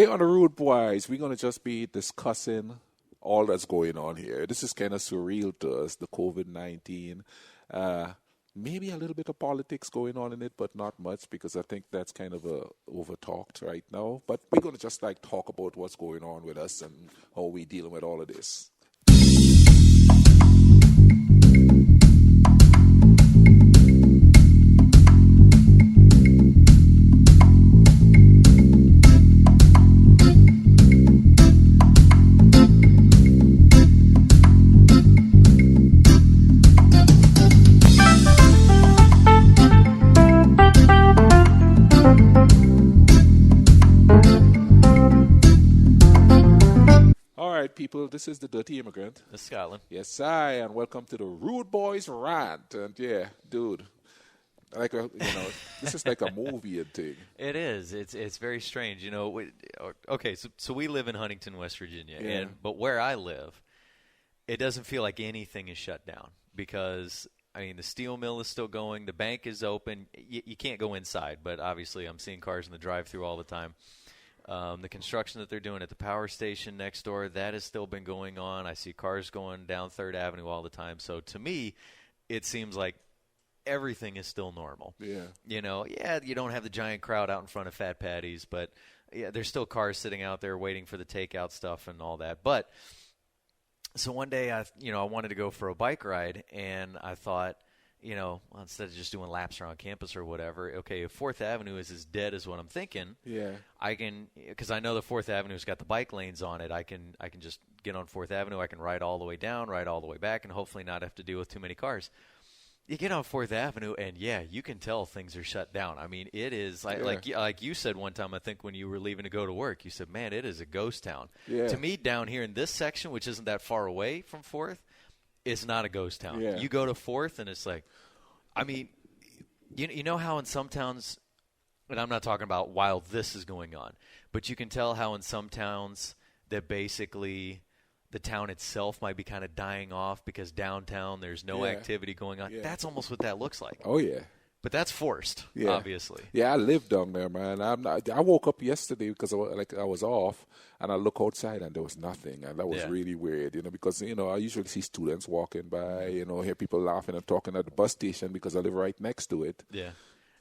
Today on the Rudebuoyz, we're going to just be discussing all that's going on here. This is kind of surreal to us, the COVID-19. Maybe a little bit of politics going on in it, but not much, because I think that's kind of over-talked right now. But we're going to just talk about what's going on with us and how we're dealing with all of this. People, this is the Dirty Immigrant. This is Scotland. Yes, and welcome to the Rudebuoyz Rant. And yeah, dude, this is like a movie and thing. It is. It's very strange. Okay, so we live in Huntington, West Virginia, but where I live, it doesn't feel like anything is shut down because, the steel mill is still going, the bank is open. You can't go inside, but obviously I'm seeing cars in the drive-thru all the time. The construction that they're doing at the power station next door, that has still been going on. I see cars going down 3rd Avenue all the time. So to me, it seems like everything is still normal. Yeah. You don't have the giant crowd out in front of Fat Patty's, but yeah, there's still cars sitting out there waiting for the takeout stuff and all that. But so one day I wanted to go for a bike ride, and I thought, instead of just doing laps around campus or whatever, okay, if 4th Avenue is as dead as what I'm thinking, I can, because I know the 4th Avenue's got the bike lanes on it, I can just get on 4th Avenue, I can ride all the way down, ride all the way back, and hopefully not have to deal with too many cars. You get on 4th Avenue, and you can tell things are shut down. It is, like you said one time, I think when you were leaving to go to work, you said, man, it is a ghost town. Yeah. To me, down here in this section, which isn't that far away from 4th, it's not a ghost town. Yeah. You go to 4th, and it's like, you know how in some towns, and I'm not talking about while this is going on, but you can tell how in some towns that basically the town itself might be kind of dying off because downtown there's no activity going on. Yeah. That's almost what that looks like. Oh, yeah. But that's forced, obviously. Yeah, I live down there, man. I woke up yesterday because I was off, and I look outside and there was nothing, and that was really weird, because I usually see students walking by, hear people laughing and talking at the bus station because I live right next to it. Yeah.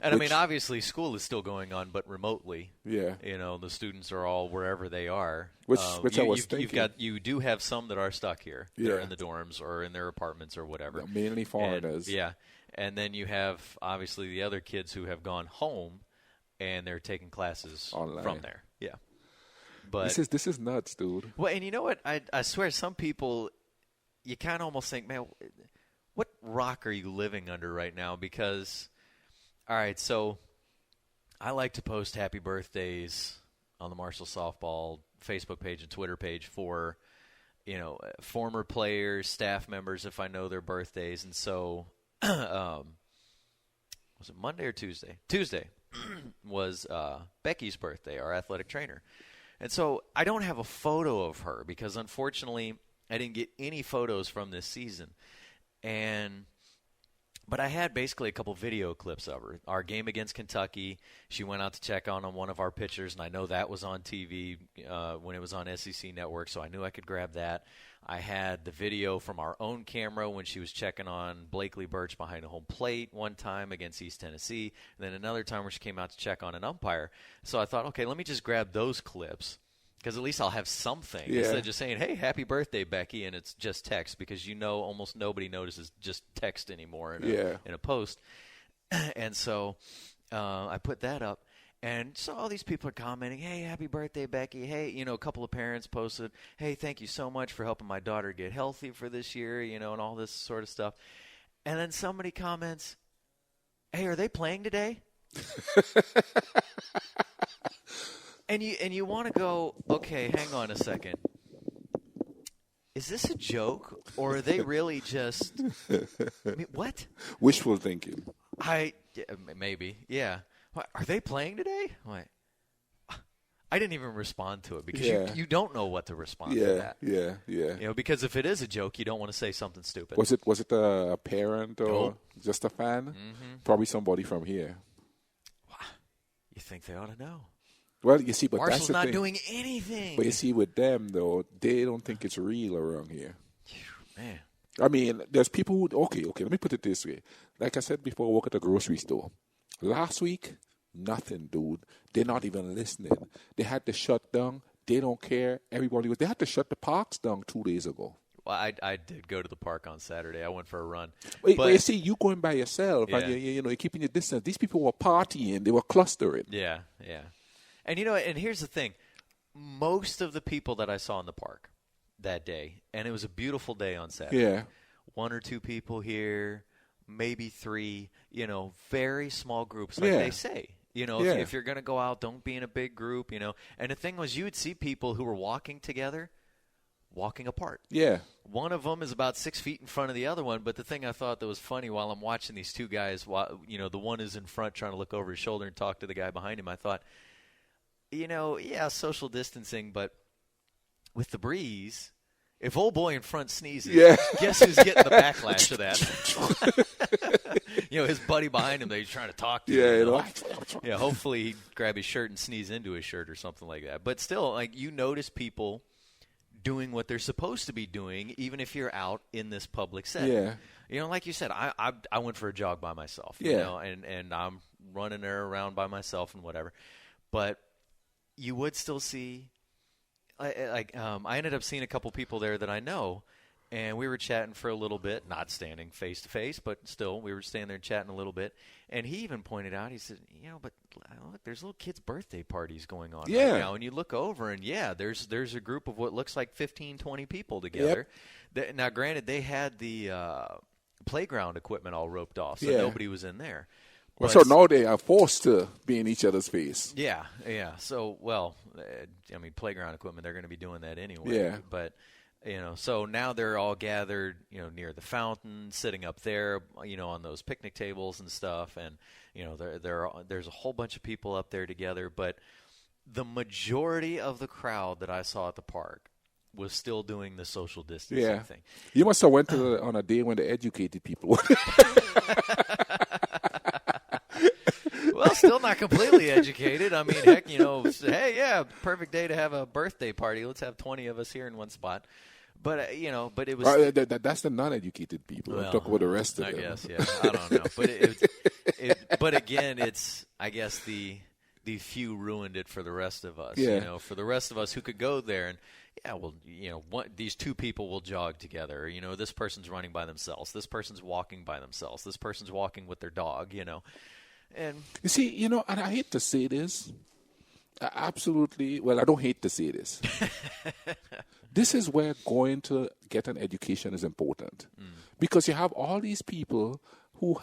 And obviously school is still going on, but remotely. Yeah. The students are all wherever they are. Which I was thinking. You do have some that are stuck here. They're in the dorms or in their apartments or whatever. Mainly foreigners. And then you have, obviously, the other kids who have gone home, and they're taking classes online from there. Yeah. But this is nuts, dude. Well, and you know what? I swear, some people, you kind of almost think, man, what rock are you living under right now? Because, all right, so I like to post happy birthdays on the Marshall Softball Facebook page and Twitter page for, former players, staff members, if I know their birthdays. And so was it Monday or Tuesday? Tuesday was Becky's birthday, our athletic trainer. And so I don't have a photo of her because, unfortunately, I didn't get any photos from this season. But I had basically a couple video clips of her. Our game against Kentucky, she went out to check on one of our pitchers, and I know that was on TV when it was on SEC Network, so I knew I could grab that. I had the video from our own camera when she was checking on Blakely Birch behind the home plate one time against East Tennessee, and then another time where she came out to check on an umpire. So I thought, okay, let me just grab those clips because at least I'll have something instead of just saying, hey, happy birthday, Becky, and it's just text because almost nobody notices just text anymore in a post. And so I put that up. And so all these people are commenting, hey, happy birthday, Becky. Hey, a couple of parents posted, hey, thank you so much for helping my daughter get healthy for this year, and all this sort of stuff. And then somebody comments, hey, are they playing today? And you want to go, okay, hang on a second. Is this a joke, or are they really just what? Wishful thinking. Maybe, yeah. Are they playing today? I didn't even respond to it because you don't know what to respond to that. Yeah. Because if it is a joke, you don't want to say something stupid. Was it a parent or just a fan? Mm-hmm. Probably somebody from here. You think they ought to know? Well, you see, but that's Marshall's the not thing. doing anything. But you see, with them though, they don't think it's real around here. Man. I mean, there's people who, okay, let me put it this way. Like I said before, I work at a grocery store. Last week, nothing, dude. They're not even listening. They had to shut down. They don't care. They had to shut the parks down 2 days ago. Well, I did go to the park on Saturday. I went for a run. But you see, you going by yourself, Yeah. and you're keeping your distance. These people were partying. They were clustering. Yeah. And and here's the thing. Most of the people that I saw in the park that day, and it was a beautiful day on Saturday. Yeah. 1 or 2 people here, maybe 3, very small groups, like they say. If you're going to go out, don't be in a big group, And the thing was, you would see people who were walking together, walking apart. Yeah. One of them is about 6 feet in front of the other one, but the thing I thought that was funny while I'm watching these 2 guys, the one is in front trying to look over his shoulder and talk to the guy behind him, I thought, social distancing, but with the breeze, if old boy in front sneezes, guess who's getting the backlash of that? His buddy behind him that he's trying to talk to. Yeah, hopefully he'd grab his shirt and sneeze into his shirt or something like that. But still, you notice people doing what they're supposed to be doing, even if you're out in this public setting. Yeah. Like you said, I went for a jog by myself, and I'm running there around by myself and whatever. But you would still see, I ended up seeing a couple people there that I know, and we were chatting for a little bit, not standing face to face, but still, we were standing there chatting a little bit. And he even pointed out, he said, but look, there's little kids' birthday parties going on right now. And you look over, and there's a group of what looks like 15, 20 people together. Yep. Now, granted, they had the playground equipment all roped off, so nobody was in there. Well, so now they are forced to be in each other's face. Yeah. So, playground equipment, they're going to be doing that anyway. Yeah. But, so now they're all gathered, near the fountain, sitting up there, on those picnic tables and stuff. And, there's a whole bunch of people up there together. But the majority of the crowd that I saw at the park was still doing the social distancing thing. You must have went on a day when the educated people were. Well, still not completely educated. I mean, heck, hey, yeah, perfect day to have a birthday party. Let's have 20 of us here in one spot. But, but it was... that's the non-educated people. Well, I'm talking about the rest of them. I guess, yeah. I don't know. But again, it's, I guess, the few ruined it for the rest of us. Yeah. For the rest of us who could go there and, these 2 people will jog together. This person's running by themselves. This person's walking by themselves. This person's walking with their dog, And you see, and I hate to say this. Absolutely. Well, I don't hate to say this. This is where going to get an education is important. Because you have all these people who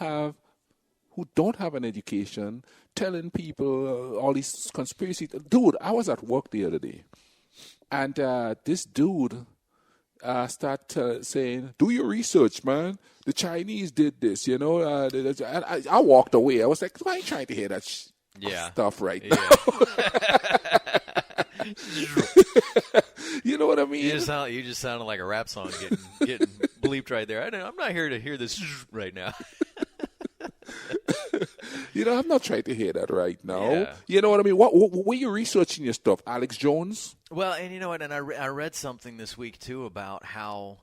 don't have an education telling people all these conspiracy. Dude, I was at work the other day. And this dude started saying, do your research, man. The Chinese did this, I walked away. I was like, I ain't trying to hear that stuff right now. You know what I mean? You just sounded like a rap song getting bleeped right there. I'm not here to hear this right now. I'm not trying to hear that right now. Yeah. You know what I mean? What were you researching your stuff? Alex Jones? Well, and you know what? And I read something this week, too, about how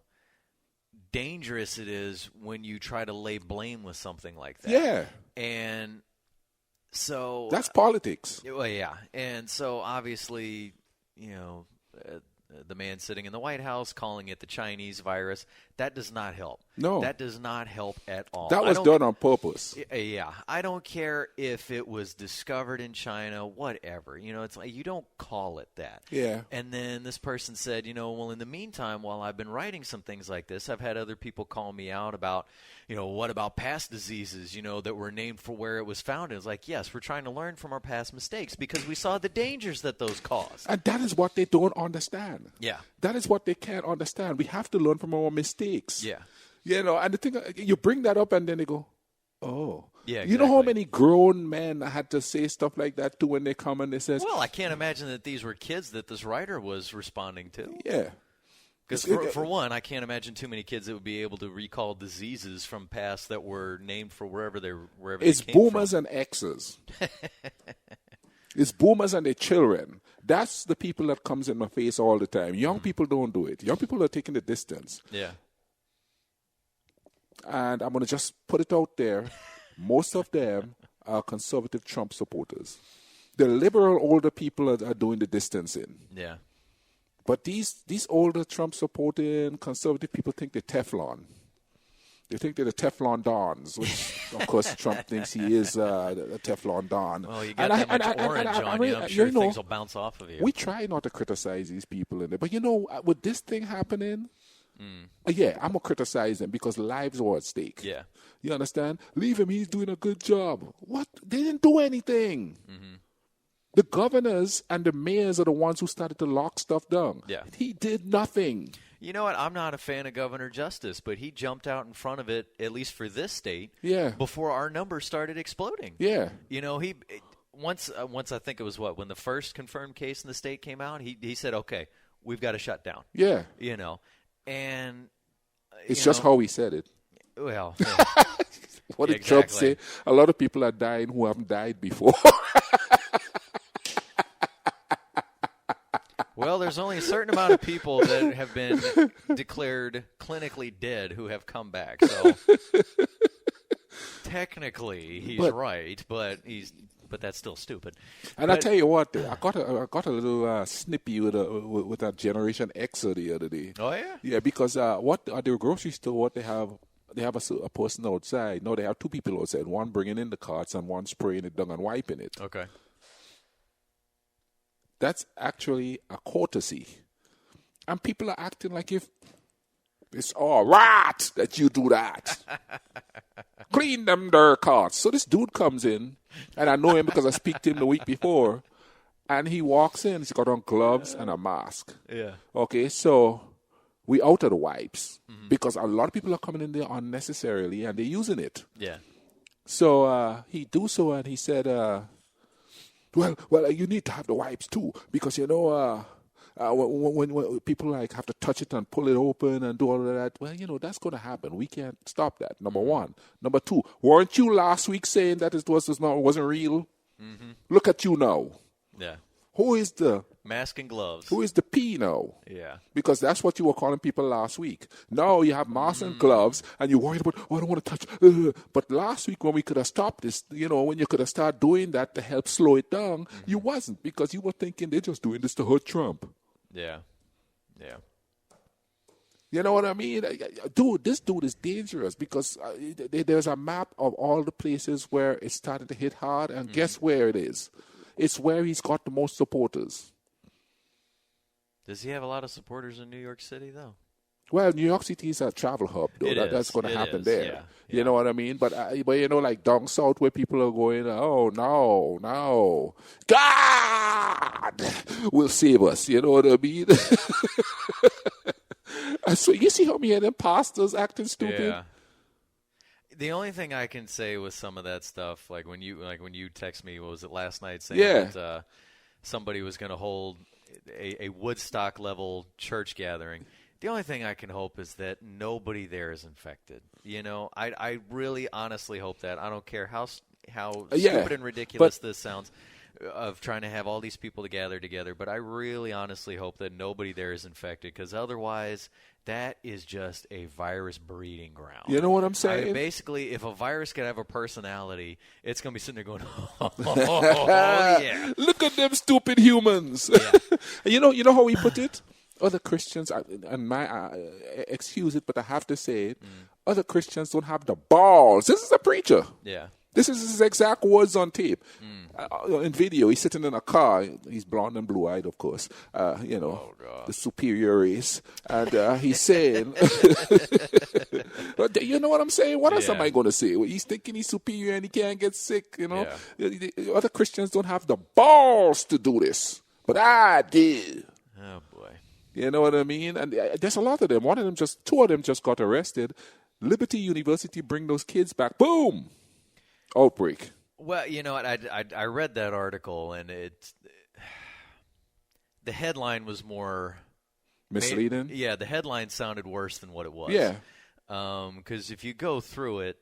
dangerous it is when you try to lay blame with something like that. Yeah. And so... That's politics. Well, yeah. And so, obviously, the man sitting in the White House calling it the Chinese virus, that does not help. No. That does not help at all. That was done on purpose. Yeah. I don't care if it was discovered in China, whatever. It's like you don't call it that. Yeah. And then this person said, well, in the meantime, while I've been writing some things like this, I've had other people call me out about, what about past diseases, that were named for where it was found. It's like, yes, we're trying to learn from our past mistakes because we saw the dangers that those caused. And that is what they don't understand. Yeah. That is what they can't understand. We have to learn from our mistakes. Yeah. And the thing, you bring that up and then they go, oh. Yeah, exactly. You know how many grown men had to say stuff like that too when they come and they say, well, I can't imagine that these were kids that this writer was responding to. Yeah. Because for one, I can't imagine too many kids that would be able to recall diseases from past that were named for wherever they it's came boomers from. and X's. It's boomers and their children. That's the people that comes in my face all the time. Young people don't do it. Young people are taking the distance. Yeah. And I'm going to just put it out there. Most of them are conservative Trump supporters. The liberal older people are doing the distancing. Yeah. But these older Trump supporting conservative people think they're Teflon. They think they're the Teflon Dons, which, of course, Trump thinks he is a Teflon Don. Well, you got that much orange on you. I'm sure things will bounce off of you. We try not to criticize these people in there. But, with this thing happening, yeah, I'm going to criticize them because lives are at stake. Yeah. You understand? Leave him. He's doing a good job. What? They didn't do anything. Mm-hmm. The governors and the mayors are the ones who started to lock stuff down. Yeah. He did nothing. You know what? I'm not a fan of Governor Justice, but he jumped out in front of it, at least for this state, before our numbers started exploding. Yeah. Once I think it was when the first confirmed case in the state came out, he said, okay, we've got to shut down. Yeah. And it's just how he said it. Well, yeah. What did Trump say? A lot of people are dying who haven't died before. Well, there's only a certain amount of people that have been declared clinically dead who have come back. So technically, he's right, but that's still stupid. And I tell you what, I got a little snippy with that Generation Xer the other day. Oh yeah, yeah. Because what at the grocery store, what they have a person outside. No, they have two people outside. One bringing in the carts and one spraying it down and wiping it. Okay. That's actually a courtesy. And people are acting like if it's all right that you do that. Clean them their carts. So this dude comes in, and I know him because I speak to him the week before, and he walks in, he's got on gloves and a mask. Yeah. Okay, so we out of the wipes because a lot of people are coming in there unnecessarily, and they're using it. Yeah. So he do so, and he said, well, you need to have the wipes too, because when people have to touch it and pull it open and do all of that, well, that's going to happen. We can't stop that. Number one. Number two, weren't you last week saying that it wasn't real? Mm-hmm. Look at you now. Yeah. Who is the mask and gloves? Who is the P now? Yeah. Because that's what you were calling people last week. Now you have masks and gloves, and you're worried about, I don't want to touch. But last week when we could have stopped this, when you could have started doing that to help slow it down, you wasn't, because you were thinking they're just doing this to hurt Trump. Yeah. Yeah. You know what I mean? Dude, this dude is dangerous because there's a map of all the places where it's starting to hit hard, and guess where it is? It's where he's got the most supporters. Does he have a lot of supporters in New York City, though? Well, New York City is a travel hub, though. That's going to happen there. Yeah. You know what I mean? But like down south where people are going, oh, no. God will save us. You know what I mean? So you see how many of them pastors acting stupid? Yeah. The only thing I can say with some of that stuff, like when you text me, what was it last night, saying that somebody was going to hold a Woodstock level church gathering. The only thing I can hope is that nobody there is infected. I really honestly hope that. I don't care how stupid and ridiculous this sounds, of trying to have all these people to gather together, but I really honestly hope that nobody there is infected, because otherwise that is just a virus breeding ground. You know what I'm saying? Basically, if a virus could have a personality, it's going to be sitting there going, oh yeah. Look at them stupid humans. Yeah. You know how we put it? Other Christians, and excuse it, but I have to say it, other Christians don't have the balls. This is a preacher. Yeah. This is his exact words on tape. In video, he's sitting in a car. He's blonde and blue-eyed, of course. The superior race. And he's saying, you know what I'm saying? What else am I going to say? Well, he's thinking he's superior and he can't get sick, The other Christians don't have the balls to do this. But I did. Oh, boy. You know what I mean? And there's a lot of them. Two of them just got arrested. Liberty University, bring those kids back. Boom! Outbreak. Well, you know what? I read that article, and the headline was more misleading. Yeah, the headline sounded worse than what it was. Yeah. Because if you go through it,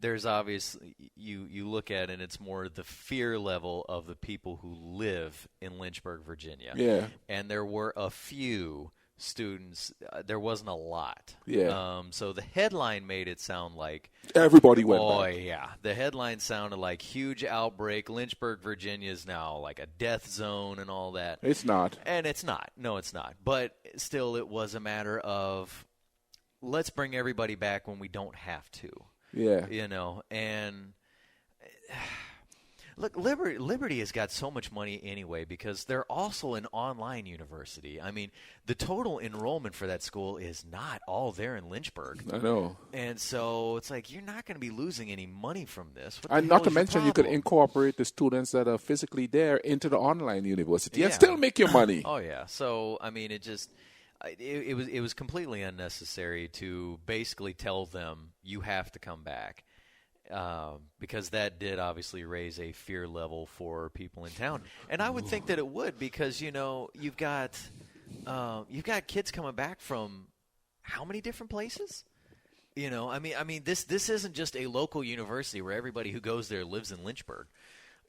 there's obviously you look at it and it's more the fear level of the people who live in Lynchburg, Virginia. Yeah. And there were a few students. There wasn't a lot. Yeah. So the headline made it sound like Everybody went oh back. yeah, the headline sounded like huge outbreak. Lynchburg, Virginia is now like a death zone and all that. It's not. And it's not. No, it's not. But still, it was a matter of let's bring everybody back when we don't have to. Yeah. And look, Liberty has got so much money anyway because they're also an online university. I mean, the total enrollment for that school is not all there in Lynchburg. I know. And so it's like you're not going to be losing any money from this. What the And hell not to is your mention, you could problem? incorporate the students that are physically there into the online university and Yeah. still make your money. Oh yeah. So I mean, it was completely unnecessary to basically tell them you have to come back, because that did obviously raise a fear level for people in town, and I would think that it would because you've got kids coming back from how many different places? I mean this isn't just a local university where everybody who goes there lives in Lynchburg.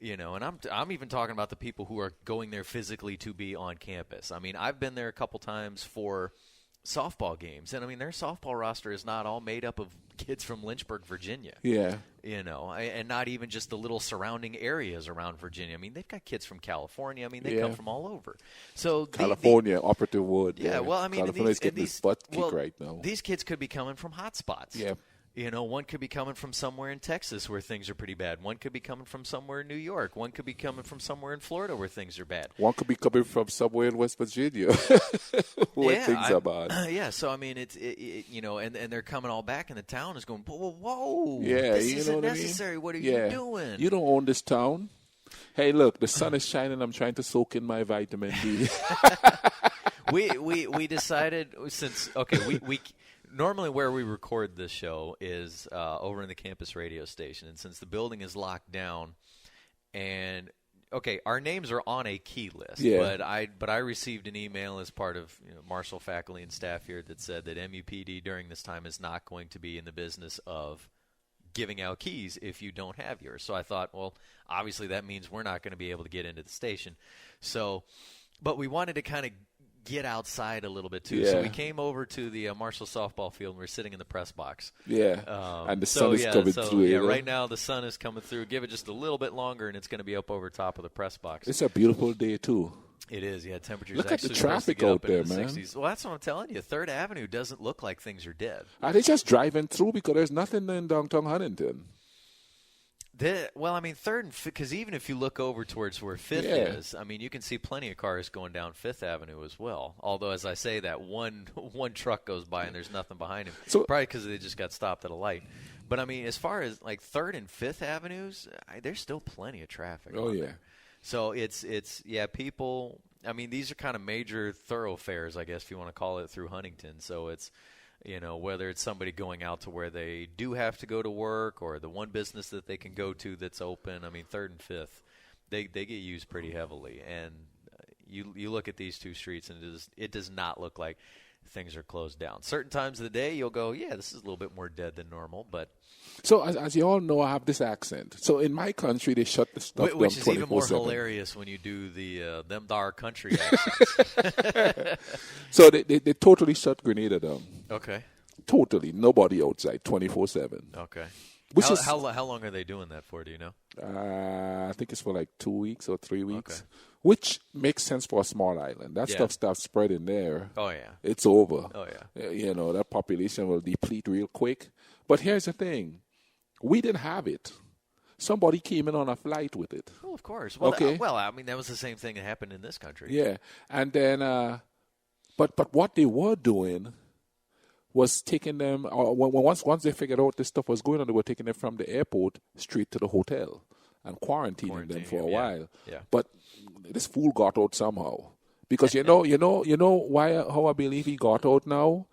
And I'm even talking about the people who are going there physically to be on campus. I mean, I've been there a couple times for softball games, and I mean, their softball roster is not all made up of kids from Lynchburg, Virginia. Yeah. And not even just the little surrounding areas around Virginia. I mean, they've got kids from California. I mean, they come from all over. So California, Operative Wood. Yeah, well, I mean, California's getting its butt kicked right now. These kids could be coming from hot spots. Yeah. One could be coming from somewhere in Texas where things are pretty bad. One could be coming from somewhere in New York. One could be coming from somewhere in Florida where things are bad. One could be coming from somewhere in West Virginia where things are bad. Yeah, so I mean, and they're coming all back, and the town is going, whoa, yeah, this you isn't know what necessary. I mean? What are you doing? You don't own this town. Hey, look, the sun is shining. I'm trying to soak in my vitamin D. we decided we normally where we record this show is over in the campus radio station, and since the building is locked down, and our names are on a key list, but I received an email as part of Marshall faculty and staff here that said that MUPD during this time is not going to be in the business of giving out keys if you don't have yours. So I thought, well, obviously that means we're not going to be able to get into the station. So, but we wanted to kind of get outside a little bit too. Yeah. So we came over to the Marshall softball field and we're sitting in the press box. Yeah. And the sun is coming through. Yeah, right now the sun is coming through. Give it just a little bit longer and it's going to be up over top of the press box. It's a beautiful day too. It is, yeah. Temperatures look at the actually supposed to traffic get out up into there, the man. 60s. Well, that's what I'm telling you. 3rd Avenue doesn't look like things are dead. Are they just driving through because there's nothing in downtown Huntington? Well, I mean, 3rd and 5th, because even if you look over towards where 5th is, I mean, you can see plenty of cars going down 5th Avenue as well. Although, as I say that, one truck goes by and there's nothing behind him. So, probably because they just got stopped at a light. But, I mean, as far as, like, 3rd and 5th Avenues, there's still plenty of traffic. Oh, yeah. There. So, it's people, I mean, these are kind of major thoroughfares, I guess, if you want to call it, through Huntington. So, it's whether it's somebody going out to where they do have to go to work or the one business that they can go to that's open. I mean, 3rd and 5th, they get used pretty heavily. And you look at these two streets, and it does not look like things are closed down. Certain times of the day, you'll go, yeah, this is a little bit more dead than normal. But so, as you all know, I have this accent. So, in my country, they shut the stuff down 24/7. Which is even more hilarious when you do the them dar country accents. So, they totally shut Grenada down. Okay. Totally. Nobody outside, 24/7. Okay. How long are they doing that for, do you know? I think it's for like 2 weeks or 3 weeks. Okay. Which makes sense for a small island. That stuff starts spreading there. Oh, yeah. It's over. Oh, yeah. That population will deplete real quick. But here's the thing. We didn't have it. Somebody came in on a flight with it. Well, of course. Well, okay. I mean, that was the same thing that happened in this country. Yeah. And then, but what they were doing was taking them, once they figured out this stuff was going on, they were taking them from the airport straight to the hotel and quarantining them for a while. Yeah. But this fool got out somehow. Because you know how I believe he got out now?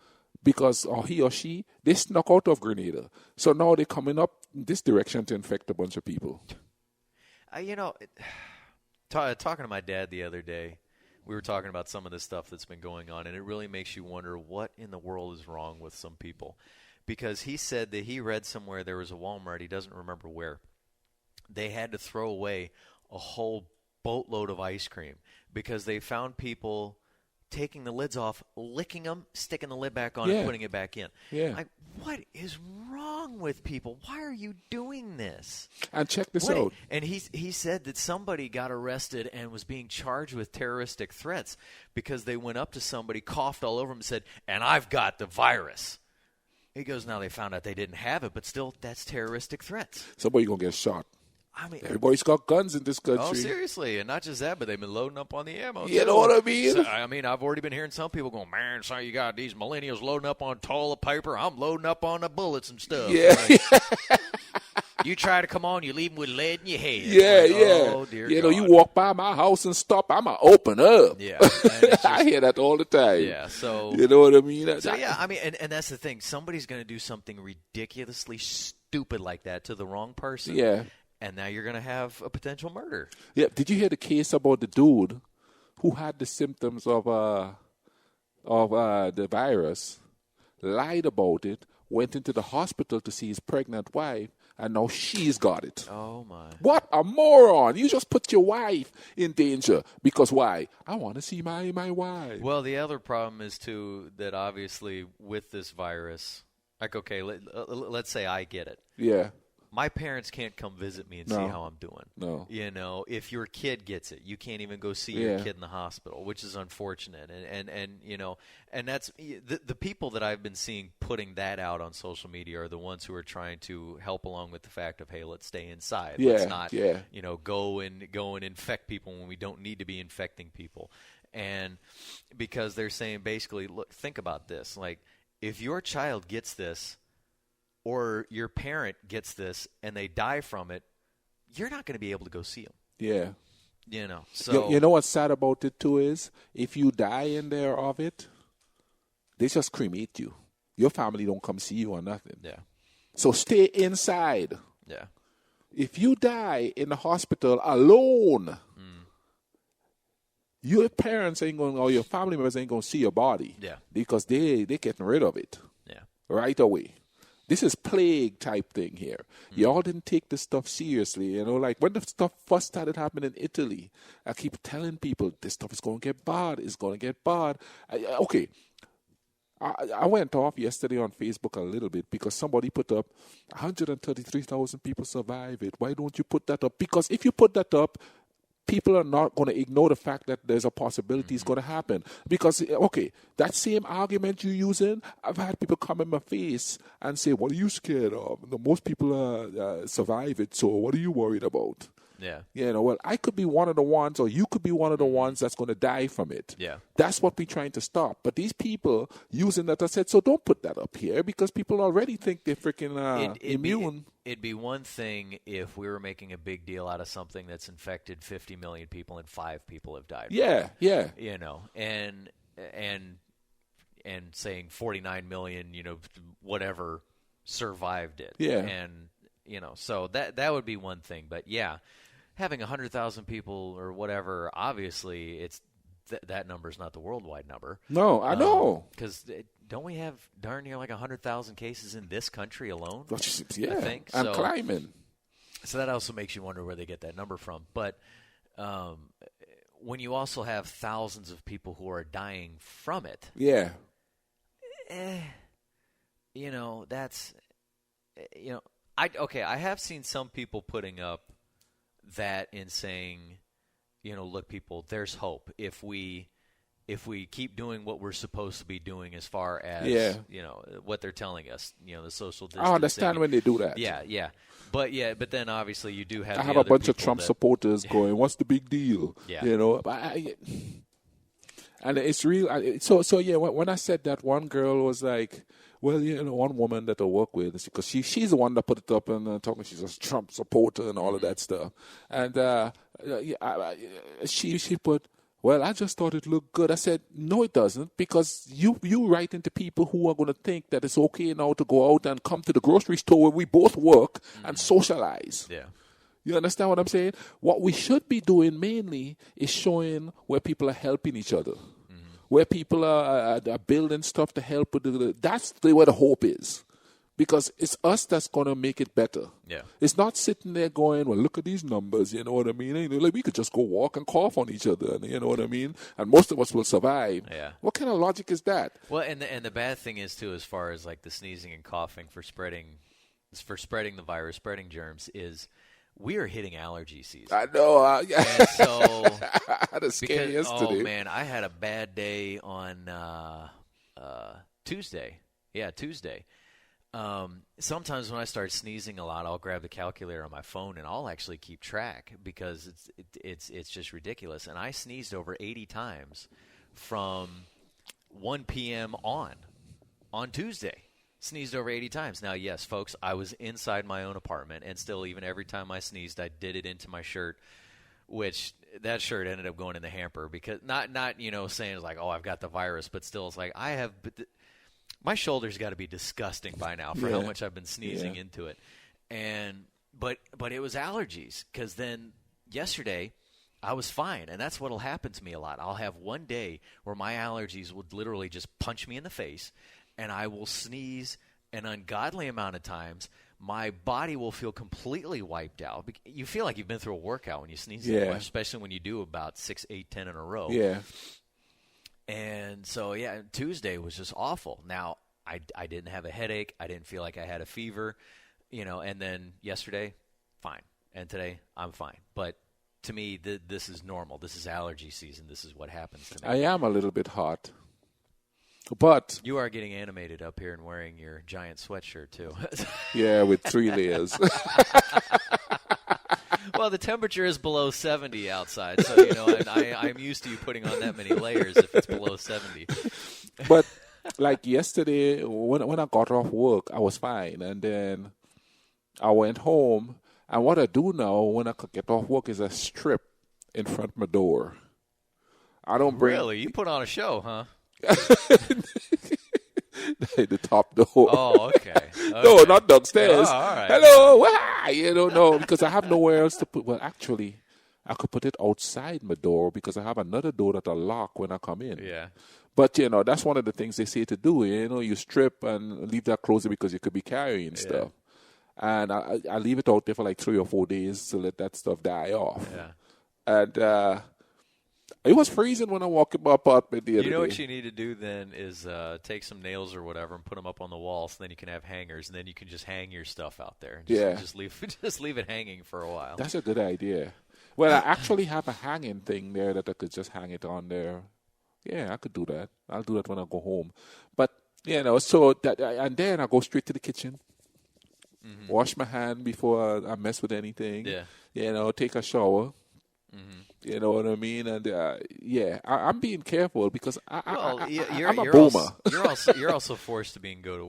Because he or she, they snuck out of Grenada. So now they're coming up this direction to infect a bunch of people. Talking to my dad the other day, we were talking about some of the stuff that's been going on, and it really makes you wonder what in the world is wrong with some people. because he said that he read somewhere there was a Walmart, he doesn't remember where, they had to throw away a whole boatload of ice cream because they found people taking the lids off, licking them, sticking the lid back on, and putting it back in. Yeah. Like, what is wrong with people? Why are you doing this? And check this out. And he said that somebody got arrested and was being charged with terroristic threats because they went up to somebody, coughed all over him, and said, "And I've got the virus." He goes, now they found out they didn't have it, but still, that's terroristic threats. Somebody going to get shot. I mean, everybody's got guns in this country. Oh, seriously, and not just that, but they've been loading up on the ammo. You know what I mean? So, I mean, I've already been hearing some people going, "Man, so you got these millennials loading up on toilet paper. I'm loading up on the bullets and stuff." Yeah. Like, you try to come on, you leave them with lead in your head. Yeah, like, yeah. Oh, dear you God. know, you walk by my house and stop, I'm going to open up. Yeah. Just, I hear that all the time. Yeah, so. You know what I mean? So, yeah, I mean, and that's the thing. Somebody's going to do something ridiculously stupid like that to the wrong person. Yeah. And now you're going to have a potential murder. Yeah. Did you hear the case about the dude who had the symptoms of the virus, lied about it, went into the hospital to see his pregnant wife, and now she's got it. Oh, my. What a moron. You just put your wife in danger. Because why? I want to see my wife. Well, the other problem is, too, that obviously with this virus, like, okay, let's say I get it. Yeah. My parents can't come visit me and see how I'm doing. No. You know, if your kid gets it, you can't even go see your kid in the hospital, which is unfortunate. And you know, and that's the people that I've been seeing putting that out on social media are the ones who are trying to help along with the fact of, hey, let's stay inside. Yeah, let's not, yeah. you know, go and infect people when we don't need to be infecting people. And because they're saying basically, look, think about this. Like, if your child gets this, or your parent gets this and they die from it, you're not going to be able to go see them. Yeah. You know, so. You know what's sad about it, too, is if you die in there of it, they just cremate you. Your family don't come see you or nothing. Yeah. So stay inside. Yeah. If you die in the hospital alone, your parents ain't going, or your family members ain't going to see your body. Yeah. Because they're getting rid of it. Yeah. Right away. This is plague type thing here. Y'all didn't take this stuff seriously. You know, like when the stuff first started happening in Italy, I keep telling people this stuff is going to get bad. It's going to get bad. I went off yesterday on Facebook a little bit because somebody put up 133,000 people survive it. Why don't you put that up? Because if you put that up, people are not going to ignore the fact that there's a possibility it's going to happen. Because, okay, that same argument you're using, I've had people come in my face and say, what are you scared of? Most people survive it, so what are you worried about? Yeah. You know, well, I could be one of the ones, or you could be one of the ones that's going to die from it. Yeah. That's what we're trying to stop. But these people using that, I said, so don't put that up here because people already think they're freaking immune. It'd be one thing if we were making a big deal out of something that's infected 50 million people and 5 people have died. Yeah, yeah. You know, and saying 49 million, you know, whatever survived it. Yeah. And, you know, so that would be one thing. But, yeah, having 100,000 people or whatever, obviously it's that number's not the worldwide number. No, I know. Because don't we have darn near like 100,000 cases in this country alone? Yeah, I think. and climbing. So that also makes you wonder where they get that number from. But when you also have thousands of people who are dying from it, yeah, you know, that's, you know, I have seen some people putting up that in saying, you know, look, people, there's hope if we keep doing what we're supposed to be doing as far as, you know, what they're telling us, you know, the social distancing. I understand when they do that. Yeah. But then obviously you do have I have a bunch of Trump supporters going, what's the big deal? Yeah. You know, and it's real. So yeah, when I said that, one girl was like, well, you know, one woman that I work with, because she's the one that put it up and talking, she's a Trump supporter and all of that stuff. And she put, well, I just thought it looked good. I said, no, it doesn't, because you write into people who are going to think that it's okay now to go out and come to the grocery store where we both work and socialize. Yeah. You understand what I'm saying? What we should be doing mainly is showing where people are helping each other, where people are building stuff to help with that's where the hope is. Because it's us that's going to make it better. Yeah. It's not sitting there going, well, look at these numbers, you know what I mean? And, like, we could just go walk and cough on each other, you know what I mean? And most of us will survive. Yeah. What kind of logic is that? Well, and the bad thing is, too, as far as like the sneezing and coughing for spreading the virus, spreading germs, is we are hitting allergy season. I know. And so, I had a scare yesterday. Oh, man, I had a bad day on Tuesday. Yeah, Tuesday. Sometimes when I start sneezing a lot, I'll grab the calculator on my phone and I'll actually keep track because it's just ridiculous. And I sneezed over 80 times from 1 p.m. on Tuesday. Sneezed over 80 times. Now, yes, folks, I was inside my own apartment, and still, even every time I sneezed, I did it into my shirt, which that shirt ended up going in the hamper because not saying it's like, oh, I've got the virus, but still, it's like I have. My shoulder's got to be disgusting by now for how much I've been sneezing into it, but it was allergies because then yesterday I was fine, and that's what'll happen to me a lot. I'll have one day where my allergies would literally just punch me in the face, and I will sneeze an ungodly amount of times. My body will feel completely wiped out. You feel like you've been through a workout when you sneeze that much, especially when you do about 6, 8, 10 in a row. Yeah. And so, Tuesday was just awful. Now, I didn't have a headache. I didn't feel like I had a fever, and then yesterday, fine. And today, I'm fine. But to me, this is normal. This is allergy season. This is what happens to me. I am a little bit hot. But you are getting animated up here and wearing your giant sweatshirt, too. Yeah, with 3 layers. Well, the temperature is below 70 outside, so, I'm used to you putting on that many layers if it's below 70. But, like yesterday, when I got off work, I was fine. And then I went home. And what I do now when I get off work is I strip in front of my door. I don't bring... Really? You put on a show, huh? The top door. Oh, okay. No, not downstairs. Oh, all right. Hello, why? No, because I have nowhere else to put. Well, actually, I could put it outside my door because I have another door that I lock when I come in. Yeah. But, that's one of the things they say to do. You strip and leave that closed because you could be carrying stuff. And I leave it out there for like 3 or 4 days to let that stuff die off. Yeah. And it was freezing when I walked in my apartment the other day. You know what you need to do then is take some nails or whatever and put them up on the wall, so then you can have hangers, and then you can just hang your stuff out there. Just leave it hanging for a while. That's a good idea. Well, I actually have a hanging thing there that I could just hang it on there. Yeah, I could do that. I'll do that when I go home. But, so that, and then I go straight to the kitchen, wash my hand before I mess with anything. Yeah. Take a shower. Mm-hmm. You know what I mean? And I'm being careful because I'm a boomer. You're also forced to go to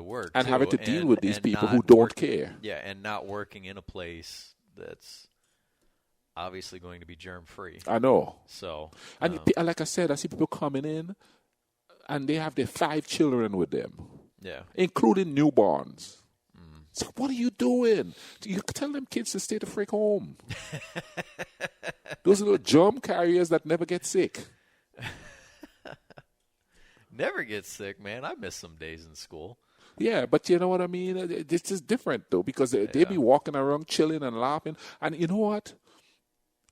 work and too, having to deal with these people who don't care. Yeah, and not working in a place that's obviously going to be germ free. I know. So, and like I said, I see people coming in, and they have their 5 children with them. Yeah, including newborns. So what are you doing? You tell them kids to stay the freak home. Those little germ carriers that never get sick. Never get sick, man. I miss some days in school. Yeah, but you know what I mean? This is different, though, because they be walking around chilling and laughing. And you know what?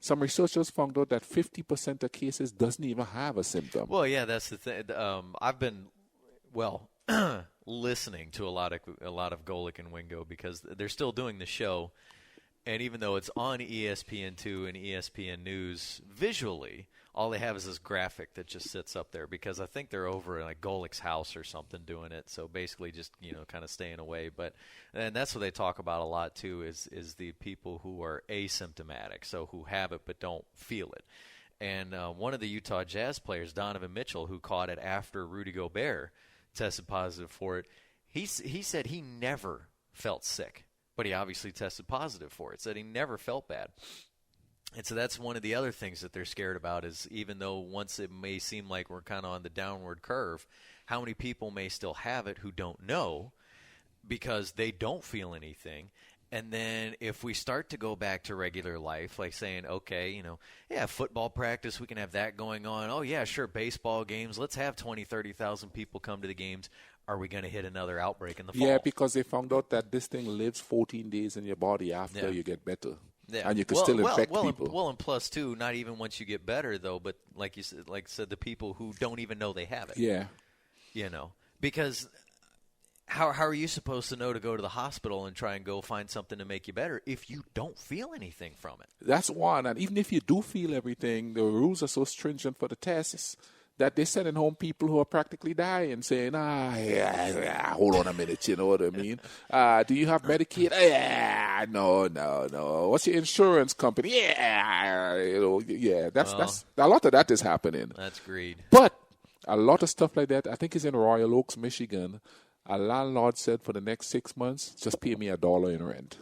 Some researchers found out that 50% of cases doesn't even have a symptom. Well, yeah, that's the thing. I've been, listening to a lot of Golic and Wingo because they're still doing the show, and even though it's on ESPN2 and ESPN News visually, all they have is this graphic that just sits up there because I think they're over in like Golic's house or something doing it. So basically, just kind of staying away. And that's what they talk about a lot too is the people who are asymptomatic, so who have it but don't feel it. And one of the Utah Jazz players, Donovan Mitchell, who caught it after Rudy Gobert tested positive for it, he said he never felt sick, but he obviously tested positive for it. Said he never felt bad. And so that's one of the other things that they're scared about is even though once it may seem like we're kind of on the downward curve, how many people may still have it who don't know because they don't feel anything. And then if we start to go back to regular life, like saying, okay, football practice, we can have that going on. Oh, yeah, sure, baseball games. Let's have 20, 30,000 people come to the games. Are we going to hit another outbreak in the fall? Yeah, because they found out that this thing lives 14 days in your body after you get better. Yeah. And you can still infect people. And plus, too, not even once you get better, though, but like you said, the people who don't even know they have it. Yeah. Because how are you supposed to know to go to the hospital and try and go find something to make you better if you don't feel anything from it? That's one. And even if you do feel everything, the rules are so stringent for the tests that they're sending home people who are practically dying, saying, hold on a minute, you know what I mean? Do you have Medicaid? No. What's your insurance company? That's a lot of that is happening. That's greed. But a lot of stuff like that, I think is in Royal Oaks, Michigan. A landlord said for the next 6 months, just pay me $1 in rent.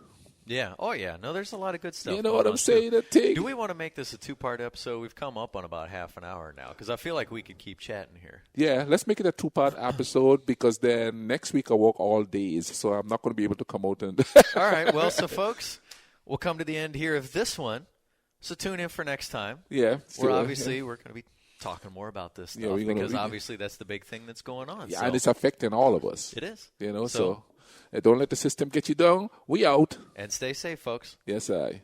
Yeah. Oh, yeah. No, there's a lot of good stuff. You know what I'm saying? Do we want to make this a 2-part episode? We've come up on about half an hour now because I feel like we could keep chatting here. Yeah, let's make it a 2-part episode because then next week I work all days, so I'm not going to be able to come out and. All right. Well, so folks, we'll come to the end here of this one. So tune in for next time. Yeah. We're going to be talking more about this stuff because obviously that's the big thing that's going on. Yeah, and it's affecting all of us. It is. So don't let the system get you down. We out. And stay safe, folks. Yes, I.